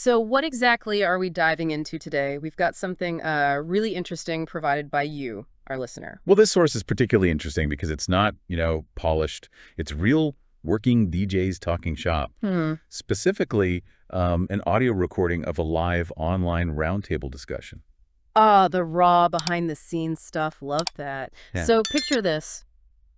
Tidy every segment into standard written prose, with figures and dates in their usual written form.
So what exactly are we diving into today? We've got something really interesting provided by you, our listener. Well, this source is particularly interesting because it's not, polished. It's real working DJs talking shop. Hmm. Specifically, an audio recording of a live online roundtable discussion. Ah, the raw behind-the-scenes stuff. Love that. Yeah, So picture this.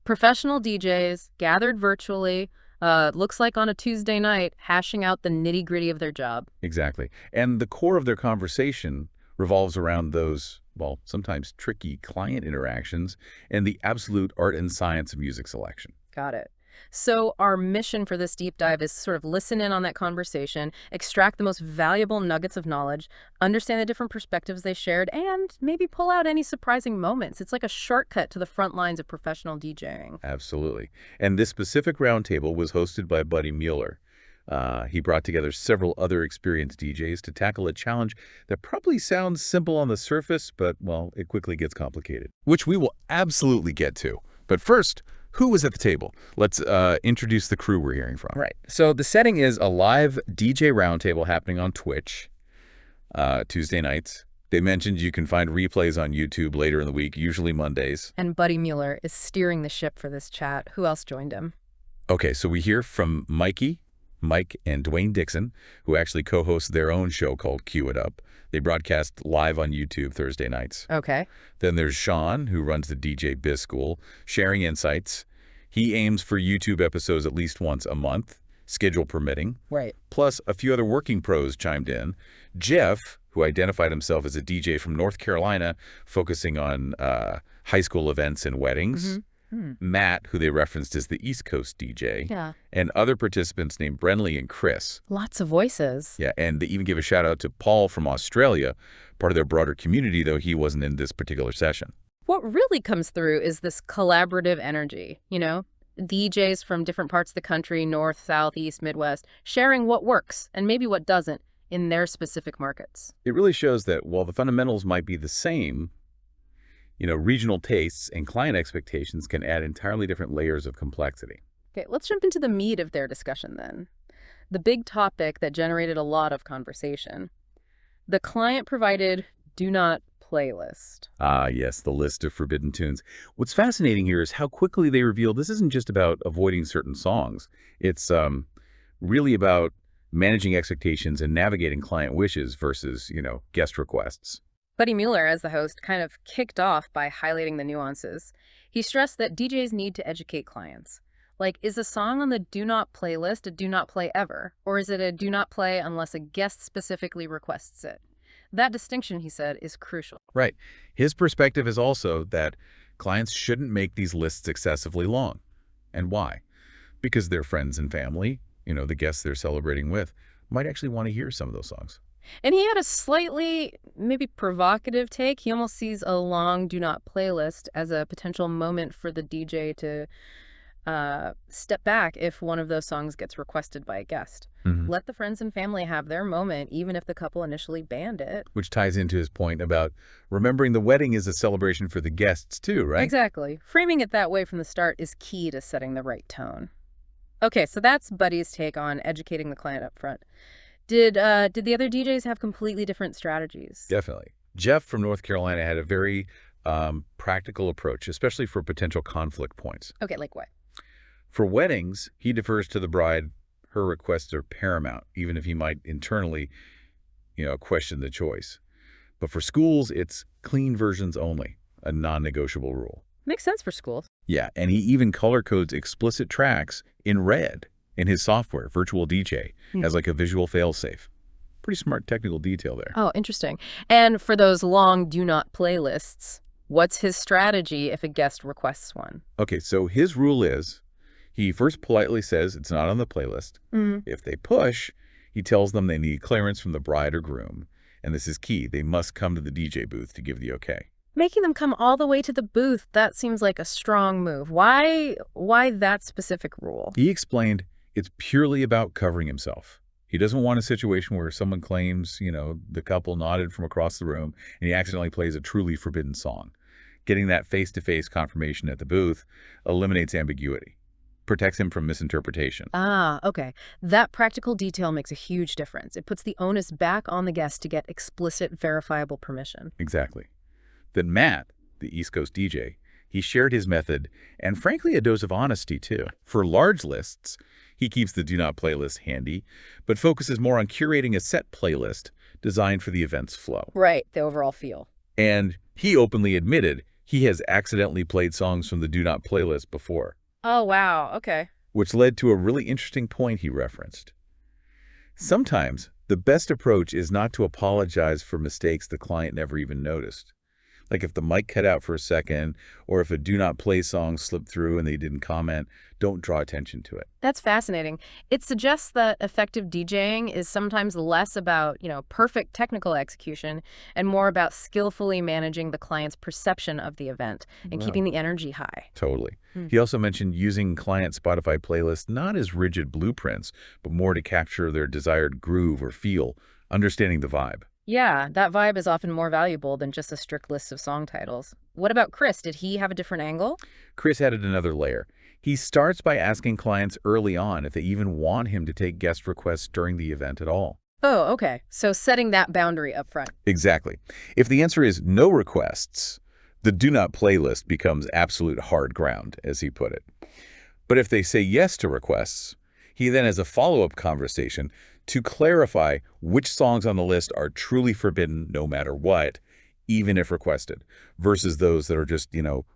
Professional DJs gathered virtually, looks like on a Tuesday night, hashing out the nitty-gritty of their job. exactly. And the core of their conversation revolves around those, well, sometimes tricky client interactions and the absolute art and science of music selection. Got it. So our mission for this deep dive is sort of listen in on that conversation, extract the most valuable nuggets of knowledge, understand the different perspectives they shared, and maybe pull out any surprising moments. It's like a shortcut to the front lines of professional DJing. Absolutely. And this specific roundtable was hosted by Buddy Mueller. He brought together several other experienced DJs to tackle a challenge that probably sounds simple on the surface, but, well, it quickly gets complicated. Which we will absolutely get to. But first, who was at the table? Let's introduce the crew we're hearing from. Right. So the setting is a live DJ roundtable happening on Twitch Tuesday nights. They mentioned you can find replays on YouTube later in the week, usually Mondays. And Buddy Mueller is steering the ship for this chat. Who else joined him? Okay, so we hear from Mike and Dwayne Dixon, who actually co-host their own show called Cue It Up. They broadcast live on YouTube Thursday nights. Okay. Then there's Sean, who runs the DJ Biz School, sharing insights. He aims for YouTube episodes at least once a month, schedule permitting. Right. Plus, a few other working pros chimed in. Jeff, who identified himself as a DJ from North Carolina, focusing on high school events and weddings. Matt, who they referenced as the East Coast DJ. Yeah. And other participants named Brenly and Chris. Lots of voices. Yeah, and they even give a shout out to Paul from Australia, part of their broader community, though he wasn't in this particular session. What really comes through is this collaborative energy, DJs from different parts of the country, north, south, east, midwest, sharing what works and maybe what doesn't in their specific markets. It really shows that while the fundamentals might be the same, regional tastes and client expectations can add entirely different layers of complexity. Okay, let's jump into the meat of their discussion then. The big topic that generated a lot of conversation. The client provided do not playlist. Ah, yes, the list of forbidden tunes. What's fascinating here is how quickly they reveal this isn't just about avoiding certain songs. It's really about managing expectations and navigating client wishes versus, guest requests. Buddy Mueller, as the host, kind of kicked off by highlighting the nuances. He stressed that DJs need to educate clients. Like, is a song on the do not playlist a do not play ever? Or is it a do not play unless a guest specifically requests it? That distinction, he said, is crucial. Right. His perspective is also that clients shouldn't make these lists excessively long. And why? Because their friends and family, the guests they're celebrating with, might actually want to hear some of those songs. And he had a slightly, maybe provocative take. He almost sees a long do not playlist as a potential moment for the DJ to step back if one of those songs gets requested by a guest. Let the friends and family have their moment, even if the couple initially banned it. Which ties into his point about remembering the wedding is a celebration for the guests too, right? Exactly. Framing it that way from the start is key to setting the right tone. Okay, so that's Buddy's take on educating the client up front. Did the other DJs have completely different strategies? Definitely. Jeff from North Carolina had a very practical approach, especially for potential conflict points. Okay, like what? For weddings, he defers to the bride. Her requests are paramount, even if he might internally, question the choice. But for schools, it's clean versions only, a non-negotiable rule. Makes sense for schools. Yeah, and he even color codes explicit tracks in red in his software, Virtual DJ, as like a visual failsafe. Pretty smart technical detail there. Oh, interesting. And for those long do not playlists, what's his strategy if a guest requests one? Okay, so his rule is he first politely says it's not on the playlist. If they push, he tells them they need clearance from the bride or groom. And this is key. They must come to the DJ booth to give the okay. Making them come all the way to the booth, that seems like a strong move. Why that specific rule? He explained it's purely about covering himself. He doesn't want a situation where someone claims, the couple nodded from across the room and he accidentally plays a truly forbidden song. Getting that face-to-face confirmation at the booth eliminates ambiguity. protects him from misinterpretation. Ah, okay. That practical detail makes a huge difference. It puts the onus back on the guest to get explicit, verifiable permission. Exactly. Then Matt, the East Coast DJ, he shared his method and frankly a dose of honesty too. For large lists, he keeps the Do Not playlist handy, but focuses more on curating a set playlist designed for the event's flow. Right, the overall feel. And he openly admitted he has accidentally played songs from the Do Not playlist before, Oh, wow. Okay. which led to a really interesting point he referenced. Sometimes the best approach is not to apologize for mistakes the client never even noticed. Like if the mic cut out for a second, or if a do not play song slipped through and they didn't comment, don't draw attention to it. That's fascinating. It suggests that effective DJing is sometimes less about, perfect technical execution and more about skillfully managing the client's perception of the event and Wow. keeping the energy high. Totally. Hmm. He also mentioned using client Spotify playlists not as rigid blueprints, but more to capture their desired groove or feel, understanding the vibe. Yeah, that vibe is often more valuable than just a strict list of song titles. What about Chris? Did he have a different angle? Chris added another layer. He starts by asking clients early on if they even want him to take guest requests during the event at all. Oh, okay. So setting that boundary up front. Exactly. If the answer is no requests, the do not playlist becomes absolute hard ground, as he put it. But if they say yes to requests, he then has a follow-up conversation to clarify which songs on the list are truly forbidden no matter what, even if requested, versus those that are just,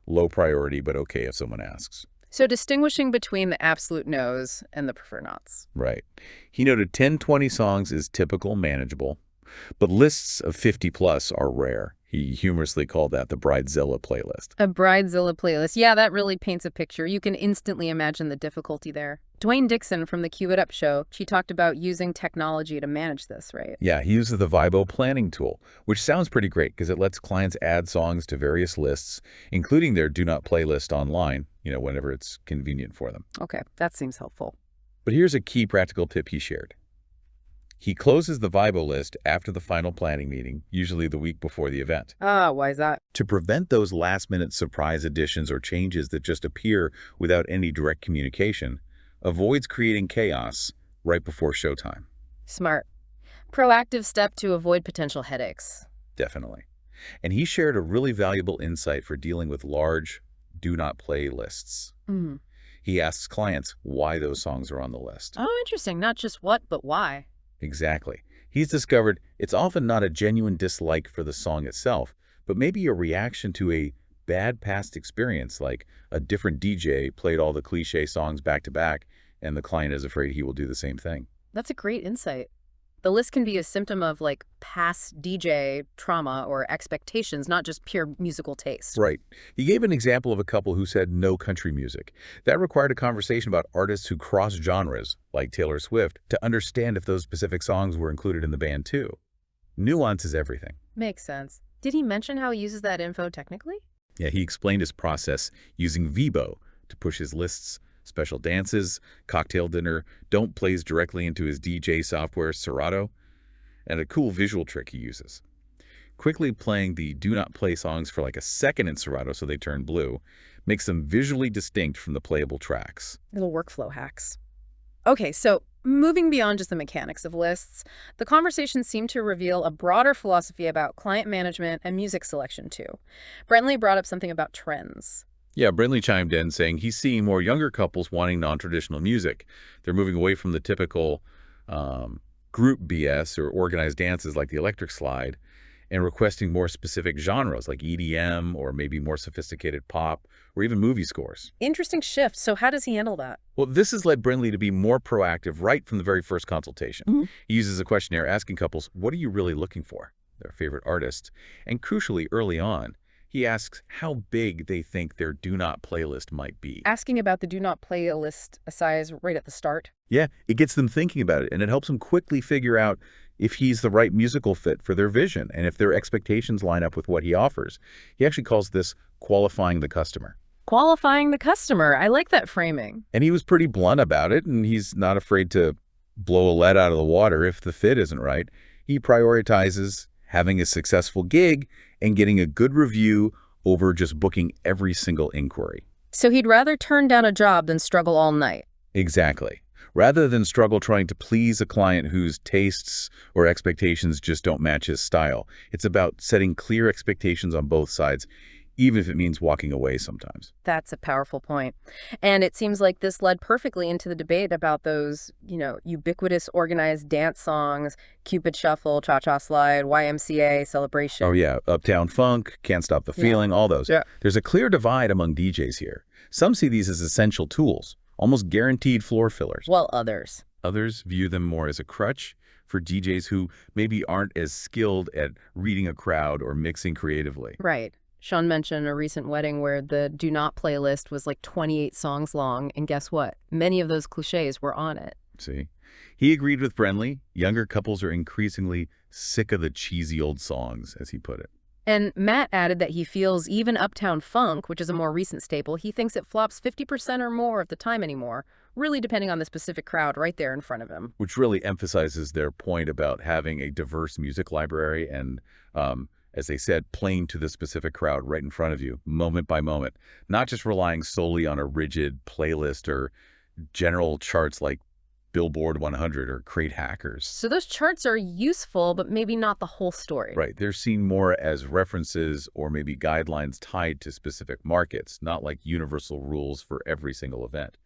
low priority but okay if someone asks. So distinguishing between the absolute no's and the prefer nots. Right. He noted 10-20 songs is typical, manageable, but lists of 50 plus are rare. He humorously called that the Bridezilla playlist. A Bridezilla playlist. Yeah, that really paints a picture. You can instantly imagine the difficulty there. Dwayne Dixon from the Cue It Up show, she talked about using technology to manage this, right? Yeah, he uses the Vibo planning tool, which sounds pretty great because it lets clients add songs to various lists, including their Do Not playlist online, whenever it's convenient for them. Okay, that seems helpful. But here's a key practical tip he shared. He closes the Vibo list after the final planning meeting, usually the week before the event. Ah, why is that? To prevent those last-minute surprise additions or changes that just appear without any direct communication, avoids creating chaos right before showtime. Smart. Proactive step to avoid potential headaches. Definitely. And he shared a really valuable insight for dealing with large do not play lists. Hmm. He asks clients why those songs are on the list. Oh, interesting. Not just what, but why. Exactly. He's discovered it's often not a genuine dislike for the song itself, but maybe a reaction to a bad past experience, like a different DJ played all the cliche songs back to back, and the client is afraid he will do the same thing. That's a great insight. The list can be a symptom of past DJ trauma or expectations, not just pure musical taste. Right. He gave an example of a couple who said no country music. That required a conversation about artists who cross genres, like Taylor Swift, to understand if those specific songs were included in the band too. Nuance is everything. Makes sense. Did he mention how he uses that info technically? Yeah, he explained his process using Vibo to push his lists, special dances, cocktail dinner, don't plays directly into his DJ software, Serato, and a cool visual trick he uses. Quickly playing the do not play songs for like a second in Serato so they turn blue makes them visually distinct from the playable tracks. Little workflow hacks. Okay, so moving beyond just the mechanics of lists, the conversation seemed to reveal a broader philosophy about client management and music selection too. Brentley brought up something about trends. Yeah, Brindley chimed in saying he's seeing more younger couples wanting non-traditional music. They're moving away from the typical group BS or organized dances like the electric slide and requesting more specific genres like EDM or maybe more sophisticated pop or even movie scores. Interesting shift. So how does he handle that? Well, this has led Brindley to be more proactive right from the very first consultation. Mhm. He uses a questionnaire asking couples, what are you really looking for? Their favorite artists. And crucially, early on, he asks how big they think their do not playlist might be. Asking about the do not playlist size right at the start. Yeah, it gets them thinking about it, and it helps them quickly figure out if he's the right musical fit for their vision and if their expectations line up with what he offers. He actually calls this qualifying the customer. Qualifying the customer. I like that framing. And he was pretty blunt about it, and he's not afraid to blow a lead out of the water if the fit isn't right. He prioritizes having a successful gig and getting a good review over just booking every single inquiry. So he'd rather turn down a job than struggle all night. Exactly. Rather than struggle trying to please a client whose tastes or expectations just don't match his style, it's about setting clear expectations on both sides, even if it means walking away sometimes. That's a powerful point. And it seems like this led perfectly into the debate about those, ubiquitous organized dance songs, Cupid Shuffle, Cha-Cha Slide, YMCA, Oh Celebration. yeah, Uptown Funk, Can't Stop the Yeah. Feeling, all those. Yeah. There's a clear divide among DJs here. Some see these as essential tools, almost guaranteed floor fillers. Well, others. Others view them more as a crutch for DJs who maybe aren't as skilled at reading a crowd or mixing creatively. Right. Sean mentioned a recent wedding where the Do Not playlist was like 28 songs long, and guess what? Many of those cliches were on it. See? He agreed with Brenly. Younger couples are increasingly sick of the cheesy old songs, as he put it. And Matt added that he feels even Uptown Funk, which is a more recent staple, he thinks it flops 50% or more of the time anymore, really depending on the specific crowd right there in front of him. Which really emphasizes their point about having a diverse music library and, as they said, playing to the specific crowd right in front of you, moment by moment, not just relying solely on a rigid playlist or general charts like Billboard 100 or Crate Hackers. So those charts are useful, but maybe not the whole story. Right. They're seen more as references or maybe guidelines tied to specific markets, not like universal rules for every single event.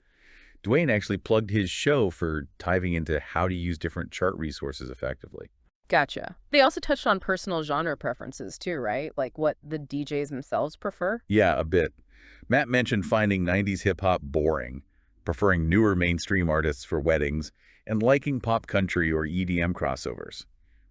Dwayne actually plugged his show for diving into how to use different chart resources effectively. Gotcha. They also touched on personal genre preferences too, right? Like what the DJs themselves prefer. Yeah, a bit. Matt mentioned finding 90s hip-hop boring, preferring newer mainstream artists for weddings, and liking pop country or EDM crossovers.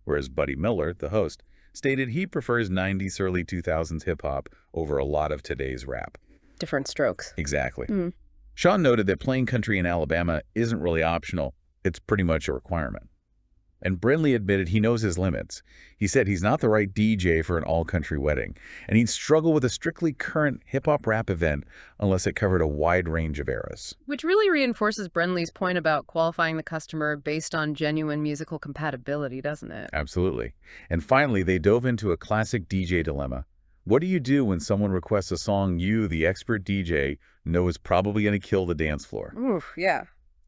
Whereas Buddy Miller, the host, stated he prefers 90s, early 2000s hip-hop over a lot of today's rap. Different strokes. Exactly. Sean noted that playing country in Alabama isn't really optional. It's pretty much a requirement. And Brinley admitted he knows his limits. He said he's not the right DJ for an all-country wedding, and he'd struggle with a strictly current hip-hop rap event unless it covered a wide range of eras. Which really reinforces Brenly's point about qualifying the customer based on genuine musical compatibility, doesn't it? Absolutely. And finally, they dove into a classic DJ dilemma. What do you do when someone requests a song you, the expert DJ, know is probably going to kill the dance floor? Oof, yeah.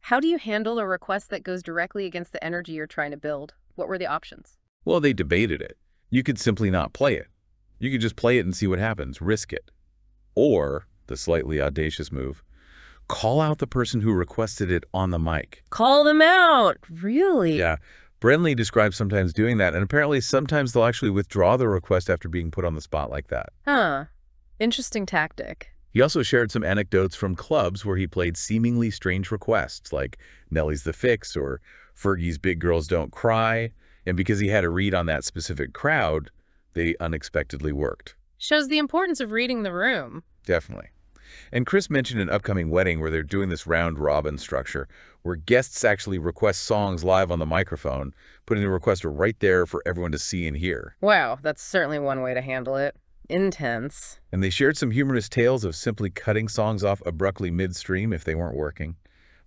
How do you handle a request that goes directly against the energy you're trying to build? What were the options? Well, they debated it. You could simply not play it. You could just play it and see what happens, risk it. Or, the slightly audacious move, call out the person who requested it on the mic. Call them out! Really? Yeah. Brenly describes sometimes doing that, and apparently sometimes they'll actually withdraw the request after being put on the spot like that. Huh. Interesting tactic. He also shared some anecdotes from clubs where he played seemingly strange requests, like Nelly's the Fix or Fergie's Big Girls Don't Cry, and because he had a read on that specific crowd, they unexpectedly worked. Shows the importance of reading the room. Definitely. And Chris mentioned an upcoming wedding where they're doing this round-robin structure, where guests actually request songs live on the microphone, putting the requester right there for everyone to see and hear. Wow, that's certainly one way to handle it. Intense. And they shared some humorous tales of simply cutting songs off abruptly midstream if they weren't working,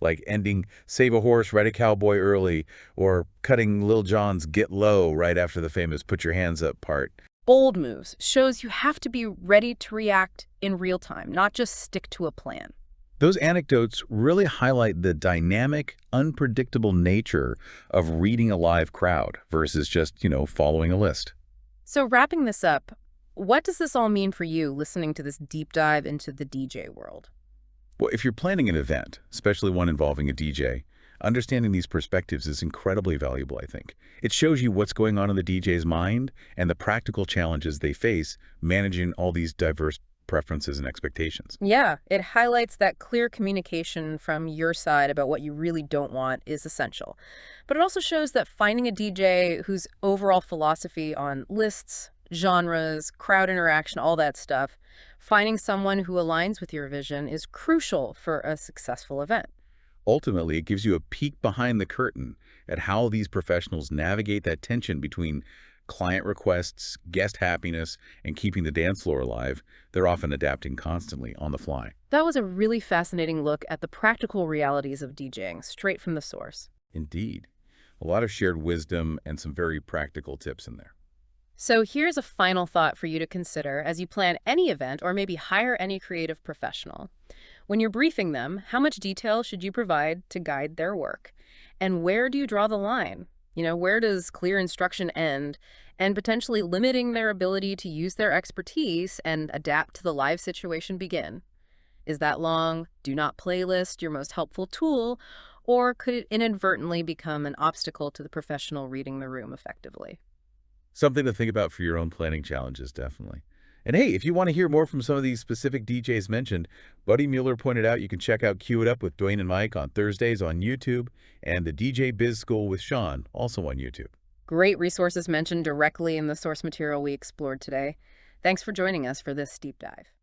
like ending Save a Horse, Ride a Cowboy early, or cutting Lil Jon's Get Low right after the famous Put Your Hands Up part. Bold moves shows you have to be ready to react in real time, not just stick to a plan. Those anecdotes really highlight the dynamic, unpredictable nature of reading a live crowd versus just, following a list. So wrapping this up, what does this all mean for you listening to this deep dive into the DJ world? Well, if you're planning an event, especially one involving a DJ, understanding these perspectives is incredibly valuable, I think. It shows you what's going on in the DJ's mind and the practical challenges they face managing all these diverse preferences and expectations. Yeah, it highlights that clear communication from your side about what you really don't want is essential. But it also shows that finding a DJ whose overall philosophy on lists, genres, crowd interaction, all that stuff, finding someone who aligns with your vision is crucial for a successful event. Ultimately, it gives you a peek behind the curtain at how these professionals navigate that tension between client requests, guest happiness, and keeping the dance floor alive. They're often adapting constantly on the fly. That was a really fascinating look at the practical realities of DJing, straight from the source. Indeed. A lot of shared wisdom and some very practical tips in there. So here's a final thought for you to consider as you plan any event or maybe hire any creative professional. When you're briefing them, how much detail should you provide to guide their work? And where do you draw the line? Where does clear instruction end and potentially limiting their ability to use their expertise and adapt to the live situation begin? Is that long, do not playlist your most helpful tool, or could it inadvertently become an obstacle to the professional reading the room effectively? Something to think about for your own planning challenges, definitely. And hey, if you want to hear more from some of these specific DJs mentioned, Buddy Mueller pointed out you can check out Cue It Up with Dwayne and Mike on Thursdays on YouTube, and the DJ Biz School with Sean, also on YouTube. Great resources mentioned directly in the source material we explored today. Thanks for joining us for this deep dive.